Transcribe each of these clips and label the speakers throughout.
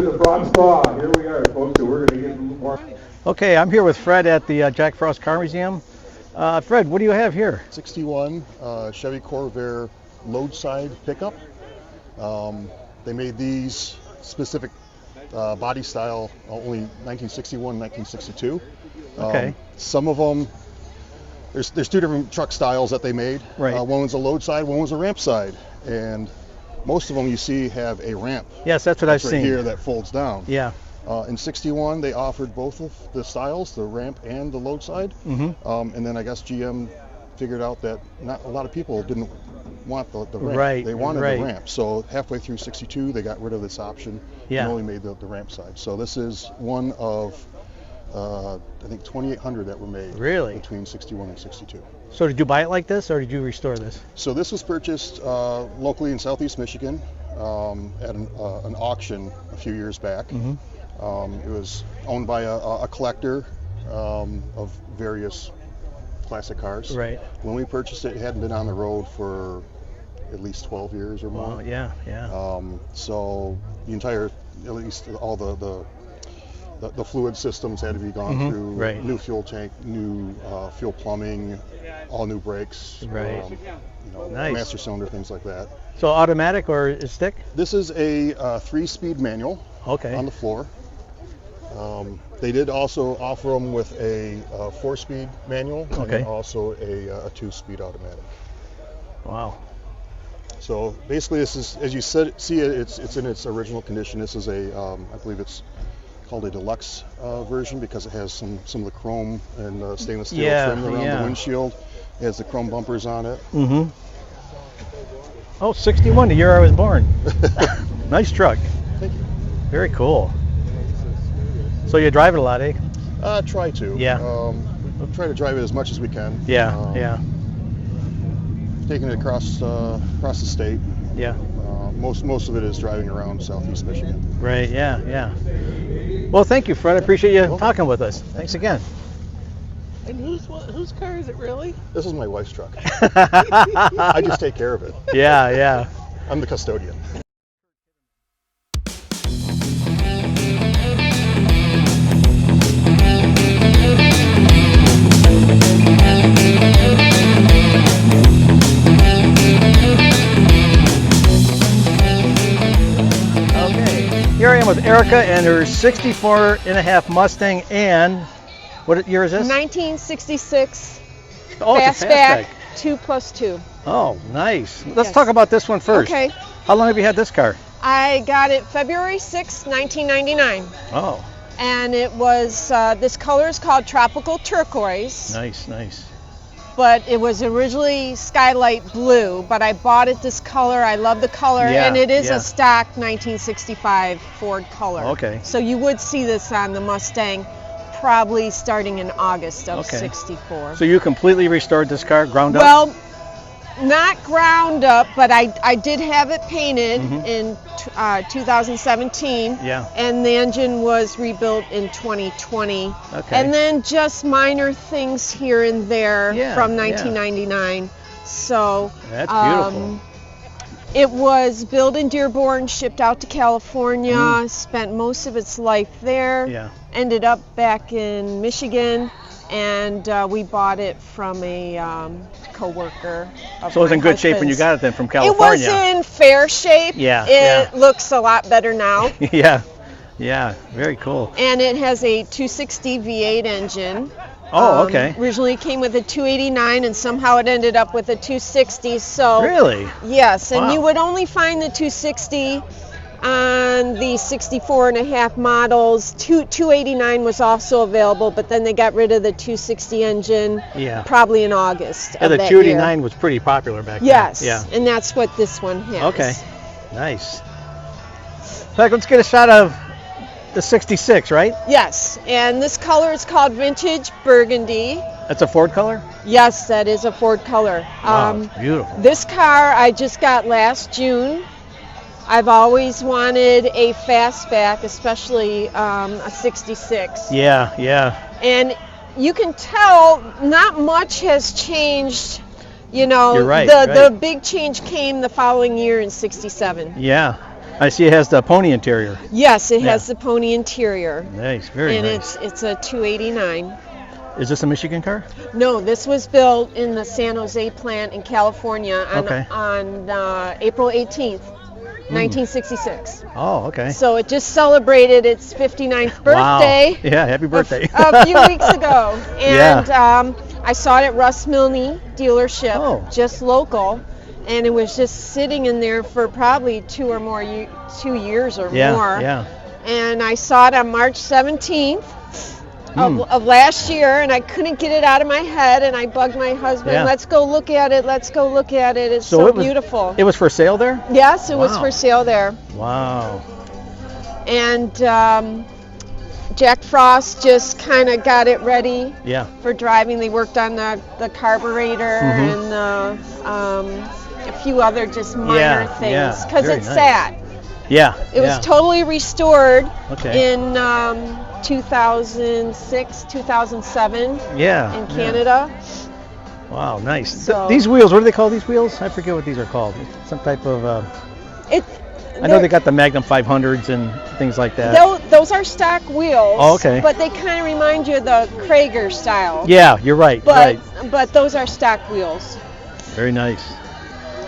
Speaker 1: to Bronx Thaw. Here we are, folks. So we're going to get more.
Speaker 2: Okay, I'm here with Fred at the Jack Frost Car Museum. Fred, what do you have here?
Speaker 3: 61 Chevy Corvair load-side pickup. They made these specific body style only 1961, 1962.
Speaker 2: Okay.
Speaker 3: Some of them, there's two different truck styles that they made.
Speaker 2: Right.
Speaker 3: One was a load side, one was a ramp side, and most of them you see have a ramp.
Speaker 2: Yes, that's what I've
Speaker 3: right
Speaker 2: seen.
Speaker 3: Here that folds down.
Speaker 2: Yeah.
Speaker 3: In 61, they offered both of the styles, the ramp and the load side. And then I guess GM figured out that not a lot of people didn't want the ramp.
Speaker 2: Right.
Speaker 3: They wanted
Speaker 2: right.
Speaker 3: the ramp. So halfway through 62, they got rid of this option and only made the ramp side. So this is one of, I think, 2,800 that were made between 61 and 62.
Speaker 2: So did you buy it like this, or did you restore this?
Speaker 3: So this was purchased locally in Southeast Michigan at an auction a few years back. It was owned by a collector of various classic cars.
Speaker 2: Right.
Speaker 3: When we purchased it, it hadn't been on the road for at least 12 years or more.
Speaker 2: Wow, yeah.
Speaker 3: So the entire, at least all the fluid systems had to be gone through.
Speaker 2: Right.
Speaker 3: New fuel tank, new fuel plumbing, all new brakes.
Speaker 2: Right. Nice.
Speaker 3: Master cylinder, things like that.
Speaker 2: So automatic or is stick?
Speaker 3: This is a 3-speed manual.
Speaker 2: Okay.
Speaker 3: On the floor. They did also offer them with a 4-speed manual and also a 2-speed automatic.
Speaker 2: Wow.
Speaker 3: So basically, this is, as you see it, it's in its original condition. This is I believe it's called a deluxe version because it has some of the chrome and stainless steel trim around the windshield. It has the chrome bumpers on it.
Speaker 2: Oh, 61, the year I was born. Nice truck.
Speaker 3: Thank you.
Speaker 2: Very cool. So you drive it a lot, eh?
Speaker 3: Try to.
Speaker 2: Yeah.
Speaker 3: We'll try to drive it as much as we can.
Speaker 2: Yeah.
Speaker 3: Taking it across the state.
Speaker 2: Yeah.
Speaker 3: Most of it is driving around Southeast Michigan.
Speaker 2: Right. Yeah. Well, thank you, Fred. I appreciate you talking with us. Thanks again.
Speaker 4: And whose car is it really?
Speaker 3: This is my wife's truck. I just take care of it.
Speaker 2: Yeah.
Speaker 3: I'm the custodian.
Speaker 2: Here I am with Erica and her 64 and a half Mustang, and what year is this?
Speaker 4: 1966
Speaker 2: Oh, it's a
Speaker 4: Fastback
Speaker 2: fastback.
Speaker 4: 2+2.
Speaker 2: Oh, nice. Let's talk about this one first.
Speaker 4: Okay.
Speaker 2: How long have you had this car?
Speaker 4: I got it February 6, 1999.
Speaker 2: Oh.
Speaker 4: And it was, this color is called Tropical Turquoise.
Speaker 2: Nice.
Speaker 4: But it was originally Skylight Blue, but I bought it this color. I love the color, and it is a stock 1965 Ford color.
Speaker 2: Okay.
Speaker 4: So you would see this on the Mustang probably starting in August of 64.
Speaker 2: So you completely restored this car, ground up?
Speaker 4: Well, not ground up, but I did have it painted in 2017.
Speaker 2: Yeah.
Speaker 4: And the engine was rebuilt in 2020.
Speaker 2: Okay.
Speaker 4: And then just minor things here and there from 1999. So
Speaker 2: that's beautiful.
Speaker 4: It was built in Dearborn, shipped out to California, spent most of its life there.
Speaker 2: Yeah.
Speaker 4: Ended up back in Michigan, and we bought it from a co-worker of
Speaker 2: So it was in
Speaker 4: my
Speaker 2: good shape when you
Speaker 4: husband's.
Speaker 2: got it then from California?
Speaker 4: It was in fair shape.
Speaker 2: Yeah.
Speaker 4: It looks a lot better now.
Speaker 2: Yeah, very cool.
Speaker 4: And it has a 260 V8 engine.
Speaker 2: Oh, okay.
Speaker 4: Originally it came with a 289, and somehow it ended up with a 260. So
Speaker 2: really?
Speaker 4: Yes, and
Speaker 2: Wow.
Speaker 4: you would only find the 260 on the 64 and a half models. 289 was also available, but then they got rid of the 260 engine probably in August of
Speaker 2: the
Speaker 4: that
Speaker 2: 289
Speaker 4: year.
Speaker 2: was pretty popular back then.
Speaker 4: Yes,
Speaker 2: Yeah.
Speaker 4: and that's what this one has.
Speaker 2: Okay, nice. In fact, let's get a shot of the 66, right?
Speaker 4: Yes, and this color is called Vintage Burgundy.
Speaker 2: That's a Ford color?
Speaker 4: Yes, that is a Ford color.
Speaker 2: Wow, it's beautiful.
Speaker 4: This car I just got last June. I've always wanted a fastback, especially a 66.
Speaker 2: Yeah.
Speaker 4: And you can tell not much has changed. You know,
Speaker 2: You're right,
Speaker 4: the big change came the following year in 67.
Speaker 2: Yeah. I see it has the pony interior.
Speaker 4: Yes, it has the pony interior.
Speaker 2: Nice, very nice.
Speaker 4: And it's a 289.
Speaker 2: Is this a Michigan car?
Speaker 4: No, this was built in the San Jose plant in California on April 18th, 1966.
Speaker 2: Oh, okay.
Speaker 4: So it just celebrated its 59th birthday.
Speaker 2: Wow. Yeah, happy birthday.
Speaker 4: A few weeks ago. And I saw it at Russ Milne dealership, just local. And it was just sitting in there for probably 2 years or more.
Speaker 2: Yeah.
Speaker 4: And I saw it on March 17th of last year, and I couldn't get it out of my head, and I bugged my husband, let's go look at it, It's so beautiful.
Speaker 2: It was for sale there?
Speaker 4: Yes, it was for sale there.
Speaker 2: Wow.
Speaker 4: And Jack Frost just kind of got it ready for driving. They worked on the carburetor and a few other just minor things because it sat.
Speaker 2: Yeah.
Speaker 4: It was totally restored in 2006, 2007 in Canada.
Speaker 2: Wow, nice. So, these wheels, what do they call these wheels? I forget what these are called. Some type of... I know they got the Magnum 500s and things like that.
Speaker 4: Those are stock wheels.
Speaker 2: Oh, okay.
Speaker 4: But they kind of remind you of the Krager style.
Speaker 2: Yeah, you're right.
Speaker 4: But those are stock wheels.
Speaker 2: Very nice.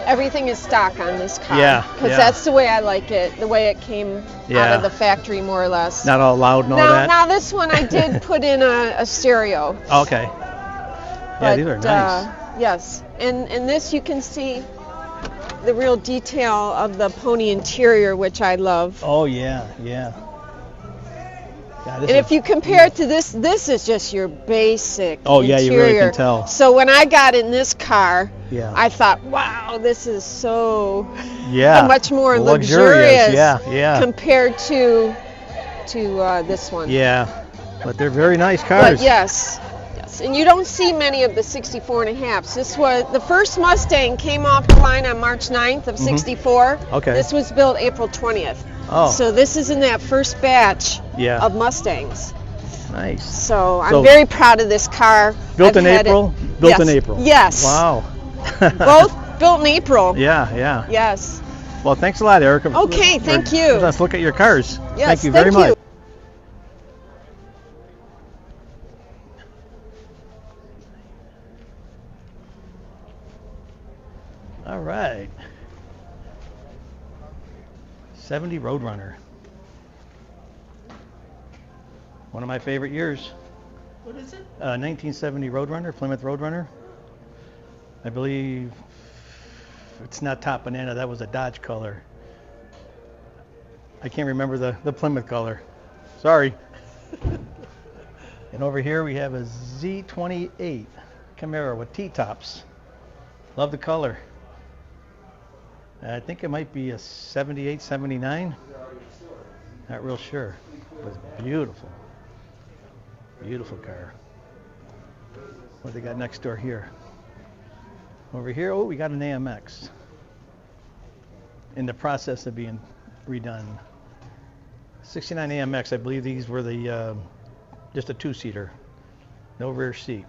Speaker 4: Everything is stock on this car. Because
Speaker 2: Yeah.
Speaker 4: that's the way I like it, the way it came out of the factory, more or less.
Speaker 2: Not all loud and all that?
Speaker 4: Now this one I did put in a stereo.
Speaker 2: Okay. Yeah,
Speaker 4: But,
Speaker 2: these are nice.
Speaker 4: Yes. And this you can see the real detail of the pony interior, which I love.
Speaker 2: Oh, yeah. God,
Speaker 4: and if you compare it to this is just your basic interior.
Speaker 2: Yeah, you really can tell.
Speaker 4: So when I got in this car,
Speaker 2: I
Speaker 4: thought, wow, this is so much more
Speaker 2: luxurious.
Speaker 4: Compared to this one.
Speaker 2: Yeah, but they're very nice cars.
Speaker 4: But yes. And you don't see many of the 64.5s. This was the first Mustang came off the line on March 9th of 64.
Speaker 2: Okay.
Speaker 4: This was built April 20th.
Speaker 2: Oh.
Speaker 4: So this is in that first batch of Mustangs.
Speaker 2: Nice.
Speaker 4: So I'm very proud of this car.
Speaker 2: Built in April? Built in April.
Speaker 4: Yes.
Speaker 2: Wow.
Speaker 4: Both built in April.
Speaker 2: Yeah.
Speaker 4: Yes.
Speaker 2: Well, thanks a lot, Erica.
Speaker 4: Okay, thank you.
Speaker 2: Let's look at your cars.
Speaker 4: Yes,
Speaker 2: thank you very much. All right. 70 Roadrunner. One of my favorite years.
Speaker 5: What is it?
Speaker 2: 1970 Roadrunner, Plymouth Roadrunner. I believe it's not top banana, that was a Dodge color. I can't remember the Plymouth color. Sorry. And over here we have a Z28 Camaro with T-tops. Love the color. I think it might be a 78, 79. Not real sure. But it's beautiful. Beautiful car. What they got next door here? Over here, we got an AMX. In the process of being redone. 69 AMX, I believe these were the just a two-seater. No rear seat.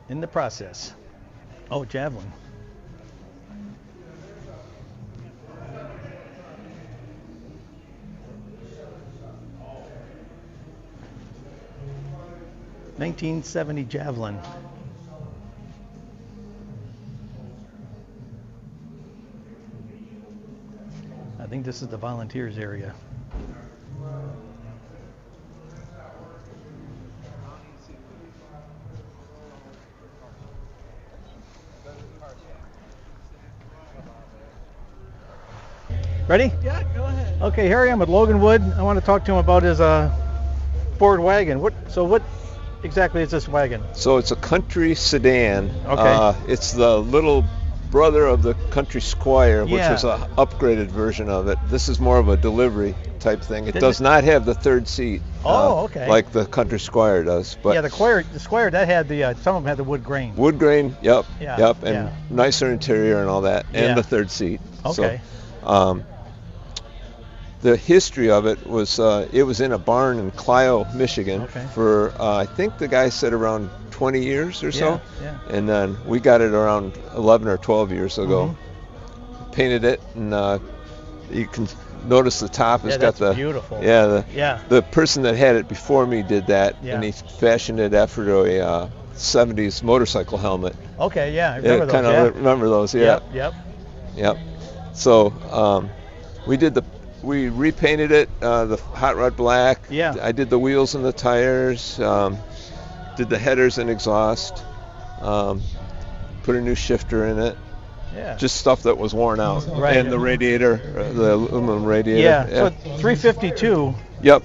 Speaker 2: In the process. Oh, Javelin. '70 Javelin. I think this is the volunteers area. Ready?
Speaker 5: Yeah, go ahead.
Speaker 2: Okay, here I am with Logan Wood. I want to talk to him about his Ford wagon. What exactly is this wagon?
Speaker 6: So it's a country sedan.
Speaker 2: Okay.
Speaker 6: It's the little brother of the Country Squire, which
Speaker 2: Yeah.
Speaker 6: was an upgraded version of it. This is more of a delivery type thing. It does not have the third seat.
Speaker 2: Oh, okay.
Speaker 6: Like the Country Squire does. But
Speaker 2: yeah, the Squire that had the some of them had the wood grain.
Speaker 6: wood grain, yep,
Speaker 2: Yeah,
Speaker 6: and
Speaker 2: yeah.
Speaker 6: nicer interior and all that, and
Speaker 2: Yeah.
Speaker 6: the third seat.
Speaker 2: Okay.
Speaker 6: So, the history of it was in a barn in Clio, Michigan
Speaker 2: Okay.
Speaker 6: for I think the guy said around 20 years or so.
Speaker 2: Yeah.
Speaker 6: And then we got it around 11 or 12 years ago.
Speaker 2: Mm-hmm.
Speaker 6: Painted it and you can notice the top has got the
Speaker 2: beautiful.
Speaker 6: Yeah, the person that had it before me did that,
Speaker 2: Yeah.
Speaker 6: and he fashioned it after a 70s motorcycle helmet.
Speaker 2: Okay, yeah, I remember those.
Speaker 6: Kind of remember those. Yeah.
Speaker 2: Yep.
Speaker 6: So we repainted it the hot rod black.
Speaker 2: Yeah.
Speaker 6: I did the wheels and the tires. Did the headers and exhaust. Put a new shifter in it.
Speaker 2: Yeah.
Speaker 6: Just stuff that was worn out.
Speaker 2: Right.
Speaker 6: And the radiator, the aluminum radiator.
Speaker 2: Yeah. So 352.
Speaker 6: Yep.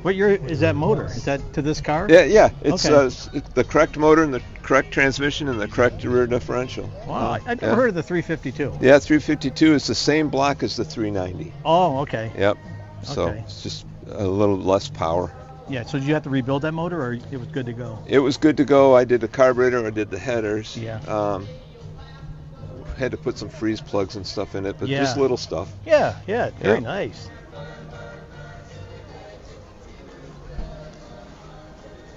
Speaker 2: What year is that motor? Is that to this car?
Speaker 6: Yeah. It's
Speaker 2: Okay.
Speaker 6: the correct motor and the correct transmission and the correct rear differential.
Speaker 2: Wow. I've never heard of the 352.
Speaker 6: Yeah, 352 is the same block as the 390.
Speaker 2: Oh, okay.
Speaker 6: Yep. So
Speaker 2: Okay.
Speaker 6: it's just a little less power.
Speaker 2: Yeah. So did you have to rebuild that motor, or it was good to go?
Speaker 6: It was good to go. I did the carburetor. I did the headers.
Speaker 2: Yeah.
Speaker 6: Had to put some freeze plugs and stuff in it, but
Speaker 2: Yeah.
Speaker 6: just little stuff.
Speaker 2: Yeah. Very
Speaker 6: Yeah.
Speaker 2: nice.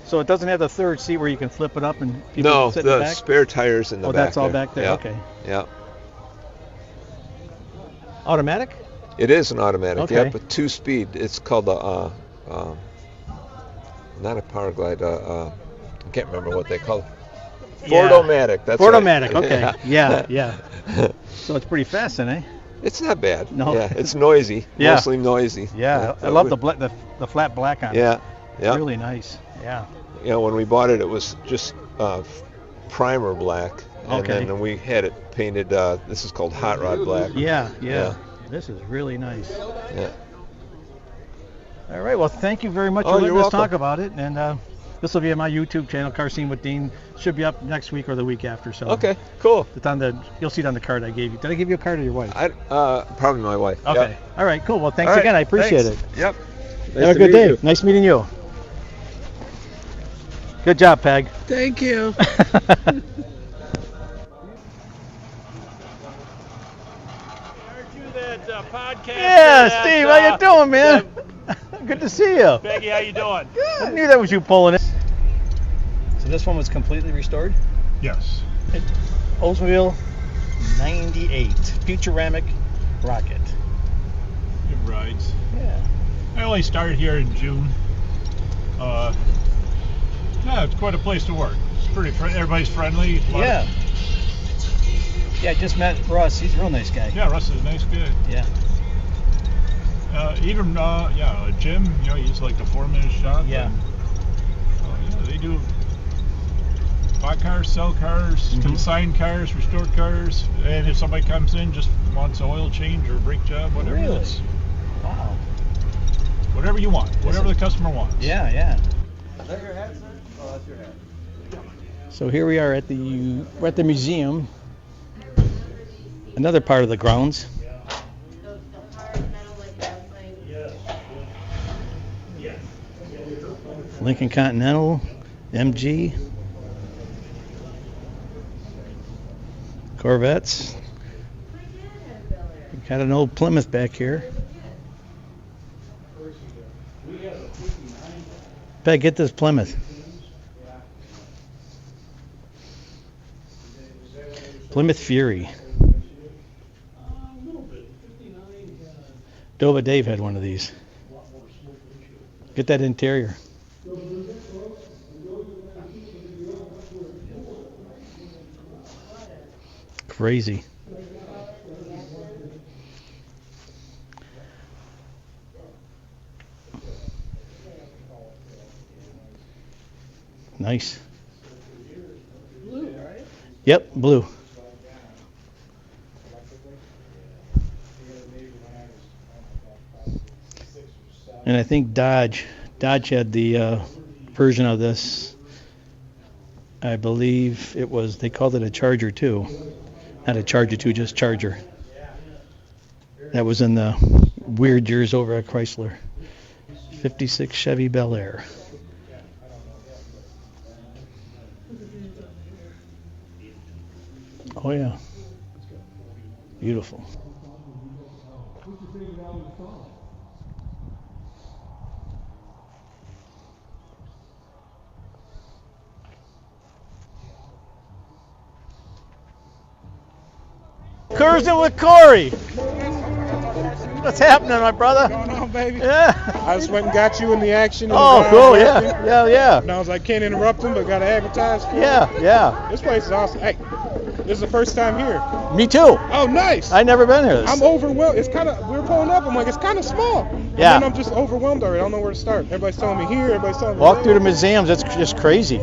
Speaker 2: So it doesn't have the third seat where you can flip it up and people
Speaker 6: No,
Speaker 2: can sit in the
Speaker 6: the
Speaker 2: back?
Speaker 6: spare tires in the back.
Speaker 2: That's all
Speaker 6: there.
Speaker 2: back there.
Speaker 6: Yeah.
Speaker 2: Okay.
Speaker 6: Yeah.
Speaker 2: Automatic?
Speaker 6: It is an automatic.
Speaker 2: Okay.
Speaker 6: Yep, a 2-speed. It's called the not a power glide. I can't remember what they call it. Ford-O-Matic. That's
Speaker 2: Ford-O-Matic.
Speaker 6: right.
Speaker 2: Okay. Yeah. So it's pretty fast then, eh?
Speaker 6: It's not bad.
Speaker 2: No.
Speaker 6: Yeah, it's noisy.
Speaker 2: Yeah.
Speaker 6: Mostly noisy.
Speaker 2: Yeah. I love the flat black on it.
Speaker 6: Yeah. Yeah.
Speaker 2: Really nice. Yeah.
Speaker 6: You know, when we bought it, it was just primer black, and
Speaker 2: Okay.
Speaker 6: then we had it painted. This is called hot rod black.
Speaker 2: Yeah.
Speaker 6: Yeah.
Speaker 2: This is really nice.
Speaker 6: Yeah.
Speaker 2: All right. Well, thank you very much
Speaker 6: Oh,
Speaker 2: for letting
Speaker 6: you're
Speaker 2: us talk
Speaker 6: welcome.
Speaker 2: about it. And this will be on my YouTube channel, Car Scene with Dean. Should be up next week or the week after. So.
Speaker 6: Okay. Cool.
Speaker 2: It's on you'll see it on the card I gave you. Did I give you a card or your wife?
Speaker 6: Probably my wife.
Speaker 2: Okay.
Speaker 6: Yep.
Speaker 2: All right. Cool. Well, thanks
Speaker 6: All right,
Speaker 2: again. I appreciate
Speaker 6: thanks.
Speaker 2: it.
Speaker 6: Yep.
Speaker 2: Have a good day. Nice meeting you. Good job, Peg.
Speaker 5: Thank you.
Speaker 2: Yeah, Steve, how you doing, man? Good to see you.
Speaker 5: Peggy, how you doing?
Speaker 2: I knew that was you pulling it. So this one was completely restored?
Speaker 7: Yes.
Speaker 2: Oldville 98 Futuramic rocket.
Speaker 7: It rides.
Speaker 2: Yeah.
Speaker 7: I only started here in June. Yeah, it's quite a place to work. It's pretty. Everybody's friendly.
Speaker 2: Yeah. Yeah, I just met Russ. He's a real nice guy.
Speaker 7: Yeah, Russ is a nice guy.
Speaker 2: Yeah.
Speaker 7: Even Jim. You know, he's like the foreman of the shop.
Speaker 2: Yeah.
Speaker 7: And, yeah, they do buy cars, sell cars, consign cars, restore cars, and if somebody comes in just wants an oil change or a brake job, whatever.
Speaker 2: Really?
Speaker 7: It's
Speaker 2: Wow.
Speaker 7: whatever you want, whatever the customer wants.
Speaker 2: Yeah.
Speaker 1: Is that your hat, sir? Oh, that's your hat.
Speaker 2: So here we are at the museum. Another part of the grounds. Lincoln Continental, MG, Corvettes. We've got an old Plymouth back here. Peg, get this Plymouth. Plymouth Fury. Dova Dave had one of these. Get that interior. Crazy. Nice.
Speaker 5: Blue, right?
Speaker 2: Yep, blue. And I think Dodge had the version of this. I believe it was, they called it a Charger 2. Not a Charger 2, just Charger. That was in the weird years over at Chrysler. 56 Chevy Bel Air. Oh yeah. Beautiful. Cruising with Corey. What's happening, my brother?
Speaker 5: What's going on, baby?
Speaker 2: Yeah.
Speaker 5: I just went and got you in the action.
Speaker 2: Oh, cool. Yeah.
Speaker 5: And I was like, can't interrupt them, but got to advertise.
Speaker 2: Yeah.
Speaker 5: This place is awesome. Hey, this is the first time here.
Speaker 2: Me too.
Speaker 5: Oh, nice.
Speaker 2: I never been here.
Speaker 5: I'm overwhelmed. It's kind of, we were pulling up. I'm like, it's kind of small.
Speaker 2: Yeah.
Speaker 5: And then I'm just overwhelmed already. I don't know where to start. Everybody's telling me here. Everybody's telling me
Speaker 2: Walk
Speaker 5: there.
Speaker 2: through the museums. That's just crazy.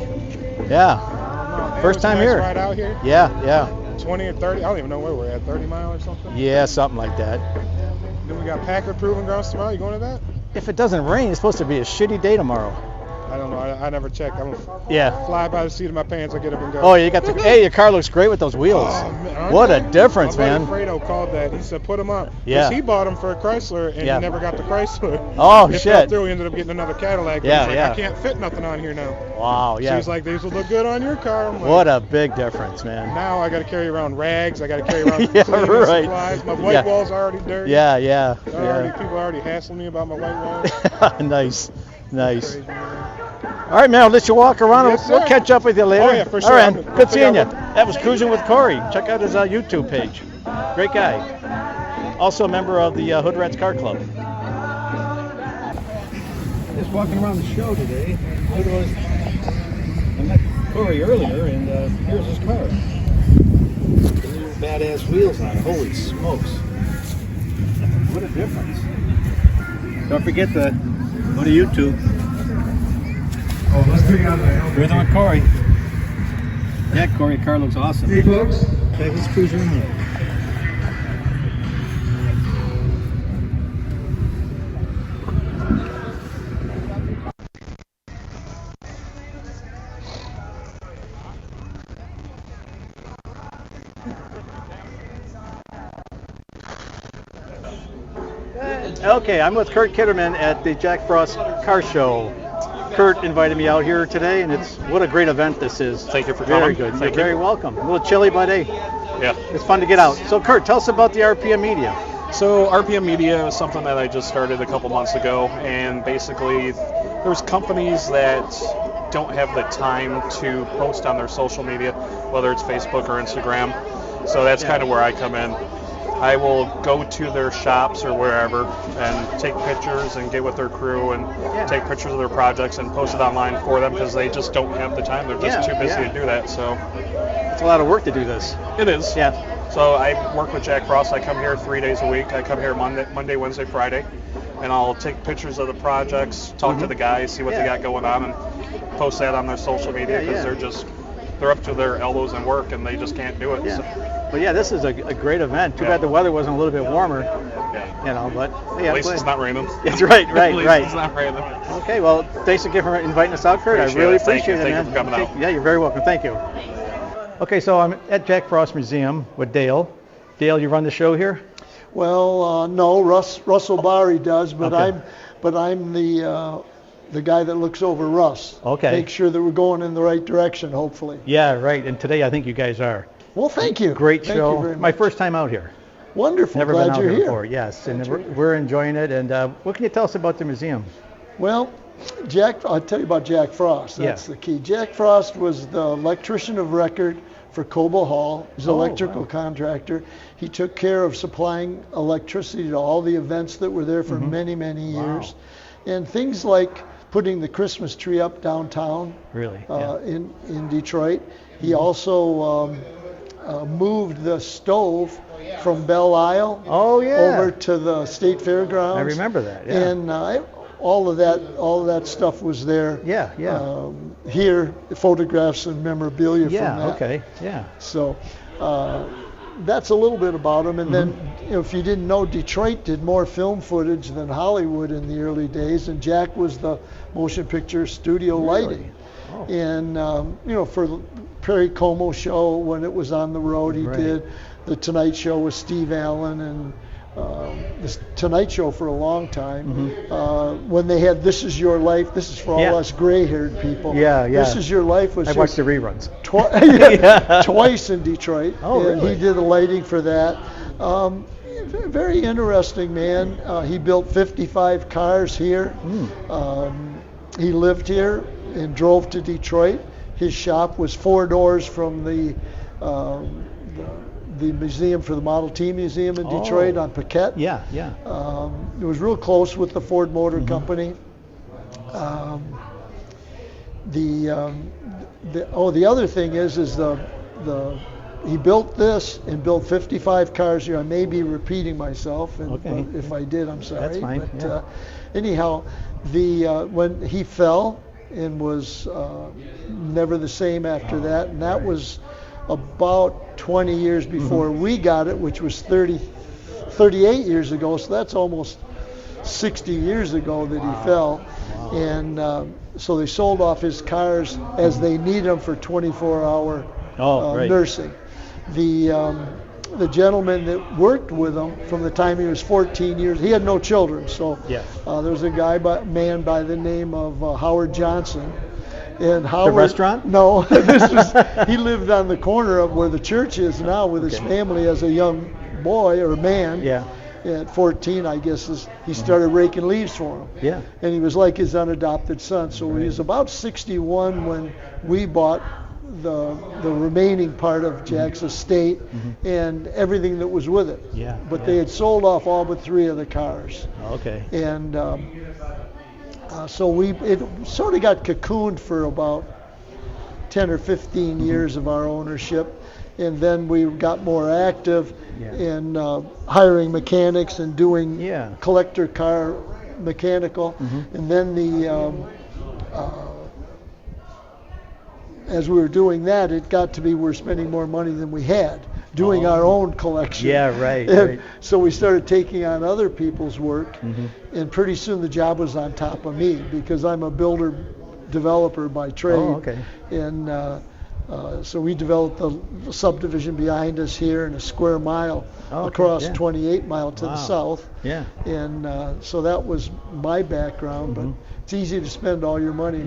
Speaker 2: Yeah. First time
Speaker 5: nice
Speaker 2: here.
Speaker 5: Right out here.
Speaker 2: Yeah.
Speaker 5: 20 or 30. I don't even know where we're at. 30 mile or something.
Speaker 2: Yeah, something like that.
Speaker 5: Then we got Packard Proving Grounds tomorrow. You going to that?
Speaker 2: If it doesn't rain, it's supposed to be a shitty day tomorrow.
Speaker 5: I don't know. I never checked. I'm
Speaker 2: Yeah.
Speaker 5: fly by the seat of my pants. I get up and go.
Speaker 2: Oh, you got the. Hey, your car looks great with those wheels.
Speaker 5: Oh, man,
Speaker 2: What a difference,
Speaker 5: my
Speaker 2: man.
Speaker 5: buddy Fredo called that. He said put them up.
Speaker 2: Yeah.
Speaker 5: 'Cause he bought them for a Chrysler and
Speaker 2: Yeah.
Speaker 5: he never got the Chrysler.
Speaker 2: Oh,
Speaker 5: It
Speaker 2: shit.
Speaker 5: fell through. He ended up getting another Cadillac.
Speaker 2: Yeah,
Speaker 5: He's like,
Speaker 2: yeah.
Speaker 5: I can't fit nothing on here now.
Speaker 2: Wow,
Speaker 5: So
Speaker 2: yeah.
Speaker 5: he's like, these will look good on your car. I'm like,
Speaker 2: What a big difference, man.
Speaker 5: Now I got to carry around rags. I got to carry around
Speaker 2: Yeah,
Speaker 5: cleaning
Speaker 2: right.
Speaker 5: supplies. My white
Speaker 2: Yeah.
Speaker 5: walls are already dirty.
Speaker 2: Yeah.
Speaker 5: People are already hassling me about my white walls.
Speaker 2: Nice.
Speaker 5: Crazy, man.
Speaker 2: All right, man, I'll let you walk around.
Speaker 5: Yes,
Speaker 2: We'll
Speaker 5: sir.
Speaker 2: catch up with you later.
Speaker 5: Oh, yeah, for sure.
Speaker 2: All right,
Speaker 5: I'm-
Speaker 2: good seeing you.
Speaker 5: I'll figure out
Speaker 2: That was Cruising with Corey. Check out his YouTube page. Great guy. Also a member of the Hood Rats Car Club. Just walking around the show today. I met Corey earlier, and here's his car. Badass wheels on it. Holy smokes. What a difference. Don't forget to go to YouTube.
Speaker 8: Oh, let's bring out the
Speaker 2: Cruising with Corey. Yeah, Corey, car looks awesome.
Speaker 8: Hey, folks.
Speaker 2: Okay, let's cruise around. Okay, I'm with Kurt Kitterman at the Jack Frost Car Show. Kurt invited me out here today, and what a great event this is.
Speaker 9: Thank you for
Speaker 2: Very
Speaker 9: coming.
Speaker 2: good.
Speaker 9: Thank
Speaker 2: You're very welcome. A little chilly, but hey,
Speaker 9: Yeah.
Speaker 2: it's fun to get out. So, Kurt, tell us about the RPM Media.
Speaker 9: So RPM Media is something that I just started a couple months ago, and basically there's companies that don't have the time to post on their social media, whether it's Facebook or Instagram. So that's kind of where I come in. I will go to their shops or wherever and take pictures and get with their crew and take pictures of their projects and post it online for them because they just don't have the time. They're just too busy to do that. So
Speaker 2: it's a lot of work to do this.
Speaker 9: It is.
Speaker 2: Yeah.
Speaker 9: So I work with Jack Frost. I come here 3 days a week. I come here Monday, Wednesday, Friday, and I'll take pictures of the projects, talk to the guys, see what they got going on, and post that on their social media because they're up to their elbows in work and they just can't do it.
Speaker 2: Yeah.
Speaker 9: So,
Speaker 2: But yeah, this is a great event. Too bad the weather wasn't a little bit warmer.
Speaker 9: yeah.
Speaker 2: You know, but hey,
Speaker 9: At least it's not raining.
Speaker 2: It's right.
Speaker 9: At least it's not raining.
Speaker 2: Okay, well, thanks again for inviting us out, Kurt.
Speaker 9: Appreciate
Speaker 2: I really
Speaker 9: it. Thank
Speaker 2: appreciate
Speaker 9: you.
Speaker 2: it,
Speaker 9: Thank
Speaker 2: man.
Speaker 9: you for coming out.
Speaker 2: Yeah, you're very welcome. Thank you. Okay, so I'm at Jack Frost Museum with Dale. Dale, you run the show here?
Speaker 10: Well, no, Russell Barry does, but
Speaker 2: Okay.
Speaker 10: I'm the guy that looks over Russ.
Speaker 2: Okay.
Speaker 10: Make sure that we're going in the right direction, hopefully.
Speaker 2: Yeah, right. And today I think you guys are.
Speaker 10: Well, thank you.
Speaker 2: Great
Speaker 10: Thank
Speaker 2: show.
Speaker 10: you very
Speaker 2: My
Speaker 10: much.
Speaker 2: first time out here.
Speaker 10: Wonderful.
Speaker 2: Never
Speaker 10: Glad
Speaker 2: been out
Speaker 10: you're
Speaker 2: here
Speaker 10: here.
Speaker 2: before. Yes, and
Speaker 10: Glad you're here.
Speaker 2: we're enjoying it. And what can you tell us about the museum?
Speaker 10: Well, I'll tell you about Jack Frost. That's the key. Jack Frost was the electrician of record for Coble Hall. He's an electrical contractor. He took care of supplying electricity to all the events that were there for many, many years. And things like putting the Christmas tree up downtown
Speaker 2: Really?
Speaker 10: in Detroit. He also moved the stove from Belle Isle over to the State Fairgrounds.
Speaker 2: I remember that. Yeah.
Speaker 10: And all of that stuff was there.
Speaker 2: Yeah.
Speaker 10: Here, photographs and memorabilia from that.
Speaker 2: Okay. Yeah.
Speaker 10: So that's a little bit about him. And then, if you didn't know, Detroit did more film footage than Hollywood in the early days, and Jack was the motion picture studio lighting.
Speaker 2: Oh.
Speaker 10: And for the Perry Como show, when it was on the road, he did. The Tonight Show with Steve Allen, and the Tonight Show for a long time. When they had This Is Your Life, this is for all us gray-haired people.
Speaker 2: Yeah.
Speaker 10: This Is Your Life was
Speaker 2: I watched the reruns.
Speaker 10: twice in Detroit.
Speaker 2: Oh,
Speaker 10: and
Speaker 2: really?
Speaker 10: he did the lighting for that. Very interesting man. He built 55 cars here. He lived here and drove to Detroit. His shop was 4 doors from the the museum for the Model T Museum in Detroit on Paquette.
Speaker 2: Yeah, yeah.
Speaker 10: It was real close with the Ford Motor Company. The other thing is he built this and built 55 cars here. I may be repeating myself, and if I did, I'm sorry.
Speaker 2: That's fine.
Speaker 10: But anyhow, when he fell and was never the same after that, and that was about 20 years before we got it, which was 38 years ago. So that's almost 60 years ago that he fell, and so they sold off his cars as they need them for 24-hour nursing. The gentleman that worked with him from the time he was 14 years, he had no children, so there was a man by the name of Howard Johnson. And Howard,
Speaker 2: the restaurant?
Speaker 10: No, he lived on the corner of where the church is now with his family as a young boy or man.
Speaker 2: Yeah.
Speaker 10: At 14, I guess, he started raking leaves for him.
Speaker 2: Yeah.
Speaker 10: And he was like his unadopted son. So he was about 61 when we bought the remaining part of Jack's estate and everything that was with it.
Speaker 2: Yeah.
Speaker 10: But they had sold off all but 3 of the cars.
Speaker 2: Okay.
Speaker 10: And so it sort of got cocooned for about 10 or 15 years of our ownership. And then we got more active in hiring mechanics and doing collector car mechanical. And then as we were doing that, it got to be we're spending more money than we had doing our own collection.
Speaker 2: Yeah, right.
Speaker 10: And so we started taking on other people's work, and pretty soon the job was on top of me because I'm a builder developer by trade.
Speaker 2: Oh, okay.
Speaker 10: And so we developed the subdivision behind us here in a square mile across 28 Mile to the south.
Speaker 2: Yeah.
Speaker 10: And so that was my background, but it's easy to spend all your money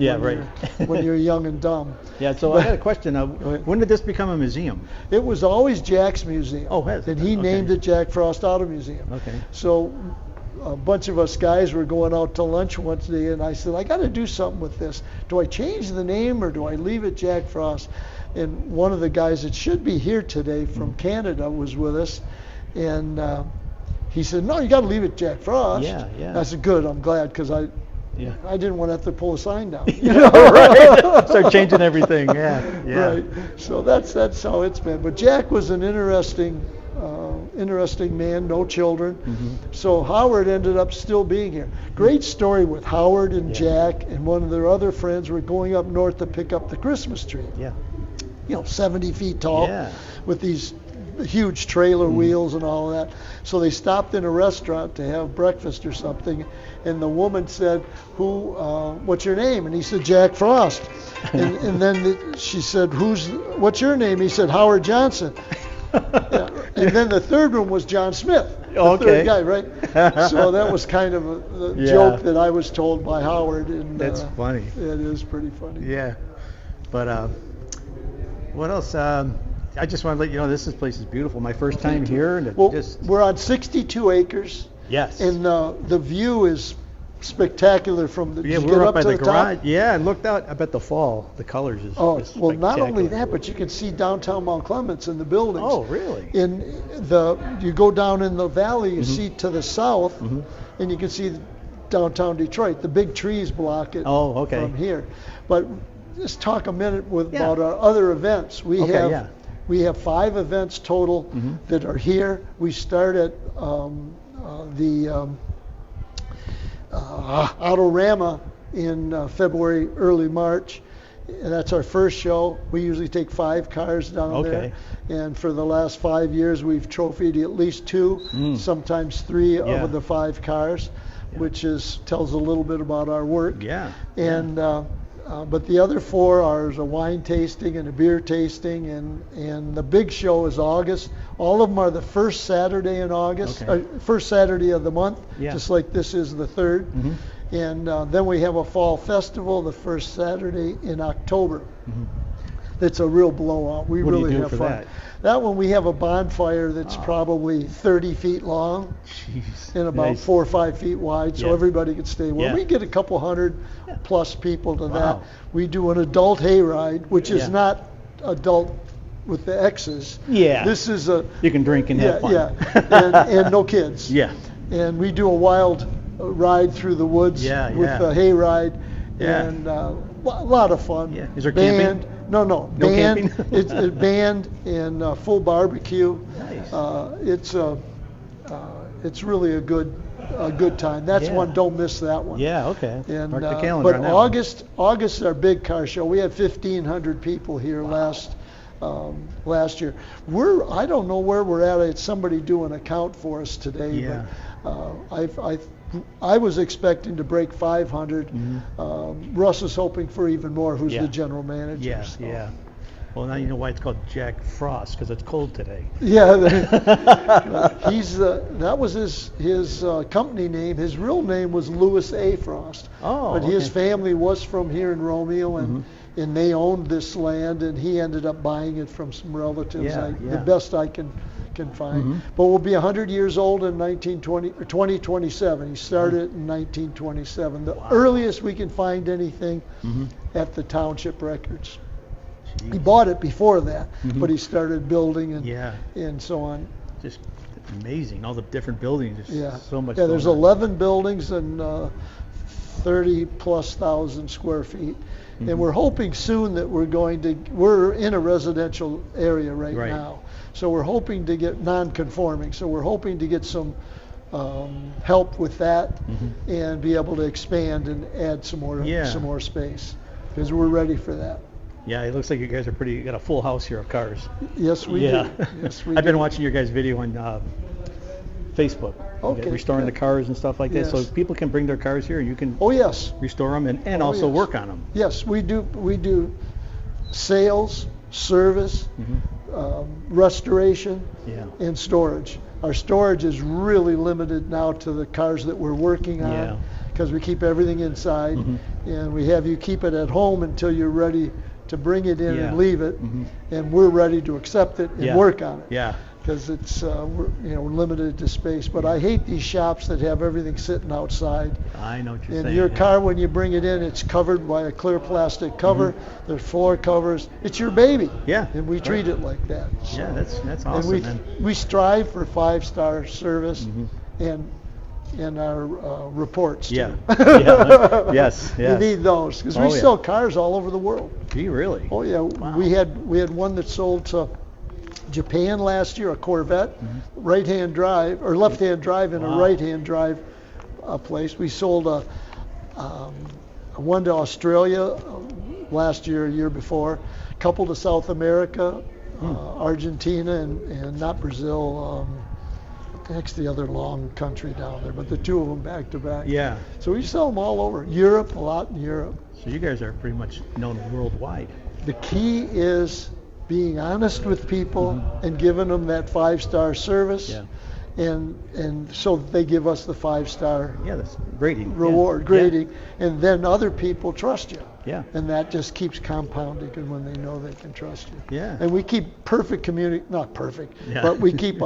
Speaker 10: when you're young and dumb.
Speaker 2: Yeah, so I had a question. When did this become a museum?
Speaker 10: It was always Jack's museum.
Speaker 2: Oh, has it?
Speaker 10: And he named it Jack Frost Auto Museum.
Speaker 2: Okay.
Speaker 10: So a bunch of us guys were going out to lunch one day, and I said, I got to do something with this. Do I change the name or do I leave it Jack Frost? And one of the guys that should be here today from Canada was with us, and he said, no, you got to leave it Jack Frost.
Speaker 2: Yeah, yeah.
Speaker 10: I said, good, I'm glad, because I didn't want to have to pull a sign down.
Speaker 2: Right. Start changing everything. Yeah.
Speaker 10: Right. So that's how it's been. But Jack was an interesting man, no children. So Howard ended up still being here. Great story with Howard and Jack and one of their other friends were going up north to pick up the Christmas tree.
Speaker 2: Yeah.
Speaker 10: 70 feet tall with these huge trailer wheels and all that. So they stopped in a restaurant to have breakfast or something, and the woman said, what's your name? And he said, Jack Frost. And then she said, what's your name? He said, Howard Johnson. And then the third one was John Smith, the third guy, right? So that was kind of a joke that I was told by Howard. And
Speaker 2: that's funny.
Speaker 10: It is pretty funny.
Speaker 2: Yeah. But what else? I just want to let you know this place is beautiful. My first time here, and
Speaker 10: we're on 62 acres.
Speaker 2: Yes.
Speaker 10: And the view is spectacular from the.
Speaker 2: Yeah, we're up by the garage. Top? Yeah, and looked out. I bet the fall, the colors is.
Speaker 10: Oh, well, not only that, but you can see downtown Mount Clemens and the buildings.
Speaker 2: Oh, really?
Speaker 10: You go down in the valley, you see to the south, and you can see downtown Detroit. The big trees block it from here. But just talk a minute about our other events. We have 5 events total that are here. We start at the Autorama in February, early March. And that's our first show. We usually take 5 cars down there. And for the last 5 years, we've trophied at least 2, sometimes 3 of the 5 cars, which tells a little bit about our work.
Speaker 2: Yeah.
Speaker 10: And but the other 4 are a wine tasting and a beer tasting, and the big show is August. All of them are the first Saturday in August, first Saturday of the month, just like this is the 3rd. And then we have a fall festival the first Saturday in October. It's a real blowout. We really have fun. That one, we have a bonfire that's probably 30 feet long and about 4 or 5 feet wide, so everybody can stay warm. We get a couple hundred plus people to that. We do an adult hayride, which is not adult with the X's.
Speaker 2: Yeah.
Speaker 10: This is
Speaker 2: you can drink and have fun.
Speaker 10: and no kids.
Speaker 2: Yeah.
Speaker 10: And we do a wild ride through the woods with a hay ride, and a lot of fun.
Speaker 2: Yeah. Is there camping?
Speaker 10: No
Speaker 2: camping?
Speaker 10: It's a band and full barbecue.
Speaker 2: Nice.
Speaker 10: It's really a good time. That's one. Don't miss that one.
Speaker 2: Yeah. Okay.
Speaker 10: And,
Speaker 2: mark the calendar.
Speaker 10: But
Speaker 2: on that
Speaker 10: August is our big car show. We had 1,500 people here last year. I don't know where we're at. It's somebody doing a count for us today.
Speaker 2: Yeah.
Speaker 10: But I was expecting to break 500.
Speaker 2: Mm-hmm.
Speaker 10: Russ is hoping for even more. Who's the general manager?
Speaker 2: Yeah.
Speaker 10: So.
Speaker 2: Yeah. Well, now you know why it's called Jack Frost, because it's cold today.
Speaker 10: Yeah, that was his company name. His real name was Louis A. Frost.
Speaker 2: Oh,
Speaker 10: but his family was from here in Romeo, and they owned this land, and he ended up buying it from some relatives. The best I can find. But we'll be 100 years old in 2027. He started it in 1927. The earliest we can find anything at the township records. Jeez. He bought it before that, but he started building and so on.
Speaker 2: Just amazing, all the different buildings. So much.
Speaker 10: Yeah, there's 11 buildings and 30,000+ square feet. And we're hoping soon that we're in a residential area right now. So we're hoping to get non-conforming. So we're hoping to get some help with that and be able to expand and add some more space, because we're ready for that.
Speaker 2: Yeah, it looks like you guys are you got a full house here of cars.
Speaker 10: Yes, we do. Yes, we
Speaker 2: I've been watching your guys' video on Facebook.
Speaker 10: Okay.
Speaker 2: Restoring the cars and stuff like that. So people can bring their cars here and you can restore them and also work on them.
Speaker 10: Yes, we do sales, service, restoration, and storage. Our storage is really limited now to the cars that we're working on, because we keep everything inside, and we have you keep it at home until you're ready to bring it in and leave it, and we're ready to accept it and work on it.
Speaker 2: Yeah.
Speaker 10: Because it's we're limited to space. But I hate these shops that have everything sitting outside.
Speaker 2: I know what you're saying.
Speaker 10: And your car, when you bring it in, it's covered by a clear plastic cover. There's floor covers. It's your baby.
Speaker 2: Yeah.
Speaker 10: And we treat it like that. So.
Speaker 2: Yeah, that's awesome.
Speaker 10: And we strive for 5-star service and our reports too.
Speaker 2: Yes.
Speaker 10: You need those, because we sell cars all over the world.
Speaker 2: Do you really?
Speaker 10: Oh yeah. Wow. We had one that sold to Japan last year, a Corvette, right-hand drive or left-hand drive in a right-hand drive place. We sold a one to Australia last year, a year before, a couple to South America, Argentina, and not Brazil. What the heck's the other long country down there? But the two of them back to back.
Speaker 2: Yeah.
Speaker 10: So we sell them all over. Europe, a lot in Europe.
Speaker 2: So you guys are pretty much known worldwide.
Speaker 10: The key is being honest with people and giving them that 5-star service, and so they give us the 5-star
Speaker 2: that's grading
Speaker 10: grading, and then other people trust you.
Speaker 2: Yeah.
Speaker 10: And that just keeps compounding, and when they know they can trust you.
Speaker 2: Yeah.
Speaker 10: And we keep perfect not perfect, but we keep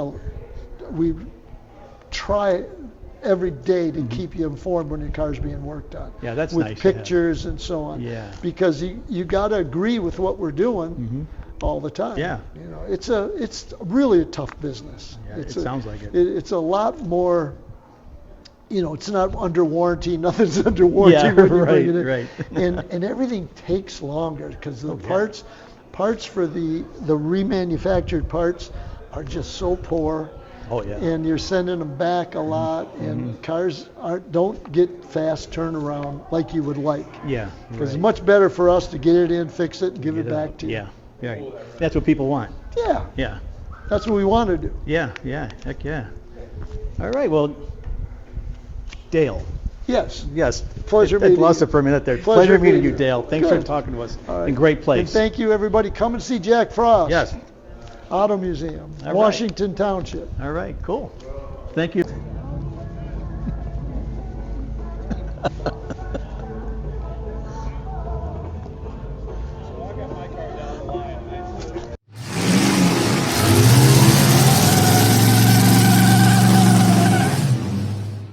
Speaker 10: we try every day to keep you informed when your car's being worked on.
Speaker 2: Yeah, that's
Speaker 10: with
Speaker 2: nice.
Speaker 10: With pictures and so on.
Speaker 2: Yeah.
Speaker 10: Because you got to agree with what we're doing. All the time.
Speaker 2: Yeah.
Speaker 10: It's really a tough business.
Speaker 2: Yeah, it sounds like it.
Speaker 10: It's a lot more. It's not under warranty. Nothing's under warranty when you bring it in.
Speaker 2: Right.
Speaker 10: And everything takes longer because the parts for the remanufactured parts are just so poor.
Speaker 2: Oh yeah.
Speaker 10: And you're sending them back a lot, and cars don't get fast turnaround like you would like.
Speaker 2: Yeah.
Speaker 10: Because it's much better for us to get it in, fix it, and give it back to you.
Speaker 2: Yeah. Right. That's what people want.
Speaker 10: Yeah.
Speaker 2: Yeah.
Speaker 10: That's what we want to do.
Speaker 2: Yeah. Heck yeah. All right. Well, Dale.
Speaker 10: Yes.
Speaker 2: Pleasure meeting you. I lost it for a minute there. Pleasure meeting you, Dale. Thanks for talking to us.
Speaker 10: All right.
Speaker 2: And great place.
Speaker 10: And thank you, everybody. Come and see Jack Frost.
Speaker 2: Yes.
Speaker 10: Auto Museum,
Speaker 2: All
Speaker 10: Washington
Speaker 2: right.
Speaker 10: Township.
Speaker 2: All right. Cool. Thank you.